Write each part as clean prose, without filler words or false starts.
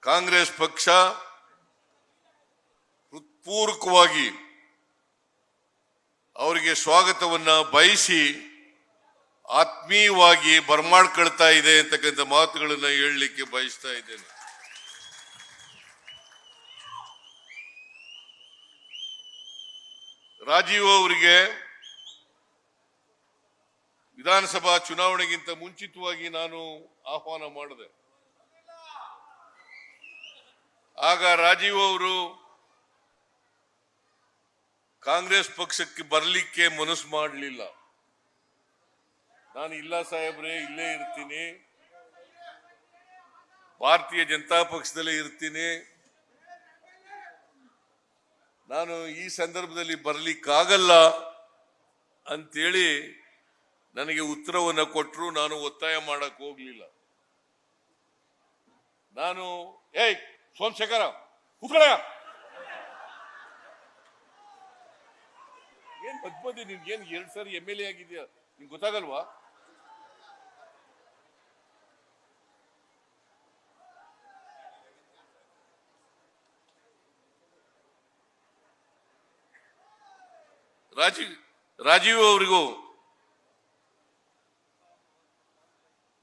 ಕಾಂಗ್ರೆಸ್ ಪಕ್ಷ ಹೃತ್ಪೂರ್ವಕವಾಗಿ ಅವರಿಗೆ ಸ್ವಾಗತವನ್ನ ಬಯಸಿ ಆತ್ಮೀಯವಾಗಿ ಬರಮಾಡ್ಕೊಳ್ತಾ ಇದೆ ಅಂತಕ್ಕಂಥ ಮಾತುಗಳನ್ನ ಹೇಳಲಿಕ್ಕೆ ಬಯಸ್ತಾ ಇದ್ದೇನೆ. ರಾಜೀವ್ ಅವರಿಗೆ ವಿಧಾನಸಭಾ ಚುನಾವಣೆಗಿಂತ ಮುಂಚಿತವಾಗಿ ನಾನು ಆಹ್ವಾನ ಮಾಡಿದೆ. ಆಗ ರಾಜೀವ್ ಅವರು ಕಾಂಗ್ರೆಸ್ ಪಕ್ಷಕ್ಕೆ ಬರಲಿಕ್ಕೆ ಮನಸ್ಸು ಮಾಡಲಿಲ್ಲ. ನಾನು ಇಲ್ಲ ಸಾಹೇಬ್ರೆ, ಇಲ್ಲೇ ಇರ್ತೀನಿ, ಭಾರತೀಯ ಜನತಾ ಪಕ್ಷದಲ್ಲೇ ಇರ್ತೀನಿ, ನಾನು ಈ ಸಂದರ್ಭದಲ್ಲಿ ಬರಲಿಕ್ಕಾಗಲ್ಲ ಅಂತೇಳಿ ನನಗೆ ಉತ್ತರವನ್ನು ಕೊಟ್ಟರು. ನಾನು ಒತ್ತಾಯ ಮಾಡಕ್ ಹೋಗ್ಲಿಲ್ಲ. ನಾನು ಸೋಮಶೇಖರ ಕೂತ್ಕೊಳ್ಳ, ಏನ್ ಮಧ್ಯ ನಿನ್ಗೇನ್ 2 ಸಾರಿ MLA ಆಗಿದ್ಯಾ, ನಿಂಗೆ ಗೊತ್ತಾಗಲ್ವಾ? ರಾಜೀವ್ ಅವರಿಗೂ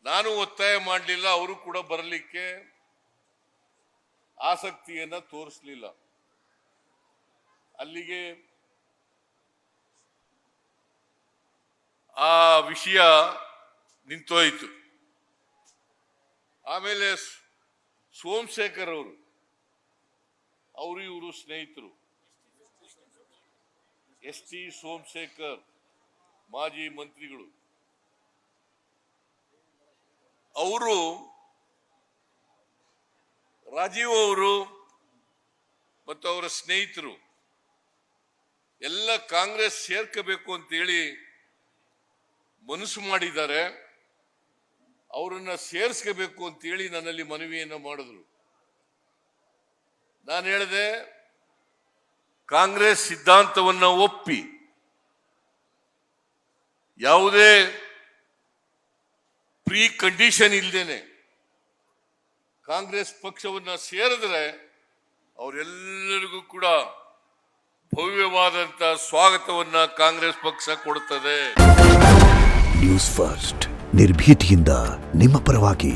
ನಾನು ಒತ್ತಾಯ ಮಾಡಲಿಲ್ಲ, ಅವರು ಕೂಡ ಬರಲಿಕ್ಕೆ ಆಸಕ್ತಿಯನ್ನ ತೋರಿಸಲಿಲ್ಲ. ಅಲ್ಲಿಗೆ ಆ ವಿಷಯ ನಿಂತೋಯ್ತು. ಆಮೇಲೆ ಸೋಮಶೇಖರ್ ಅವರು ಇವರು ಸ್ನೇಹಿತರು. ST ಸೋಮಶೇಖರ್ ಮಾಜಿ ಮಂತ್ರಿಗಳು, ಅವರು ರಾಜೀವ್ ಅವರು ಮತ್ತು ಅವರ ಸ್ನೇಹಿತರು ಎಲ್ಲ ಕಾಂಗ್ರೆಸ್ ಸೇರ್ಕಬೇಕು ಅಂತೇಳಿ ಮನಸ್ಸು ಮಾಡಿದ್ದಾರೆ. ಅವರನ್ನ ಸೇರಿಸ್ಕೋಬೇಕು ಅಂತೇಳಿ ನನ್ನಲ್ಲಿ ಮನವಿಯನ್ನ ಮಾಡಿದ್ರು. ನಾನು ಹೇಳಿದೆ, ಕಾಂಗ್ರೆಸ್ ಸಿದ್ಧಾಂತವನ್ನ ಒಪ್ಪಿ ಯಾವುದೇ ಪ್ರೀ ಕಂಡೀಷನ್ ಇಲ್ಲದೇನೆ ಕಾಂಗ್ರೆಸ್ ಪಕ್ಷವನ್ನ ಸೇರಿದ್ರೆ ಅವರೆಲ್ಲರಿಗೂ ಕೂಡ ಭವ್ಯವಾದಂತ ಸ್ವಾಗತವನ್ನ ಕಾಂಗ್ರೆಸ್ ಪಕ್ಷ ಕೊಡುತ್ತದೆ. ನ್ಯೂಸ್ ಫಸ್ಟ್, ನಿರ್ಭೀತಿಯಿಂದ ನಿಮ್ಮ ಪರವಾಗಿ.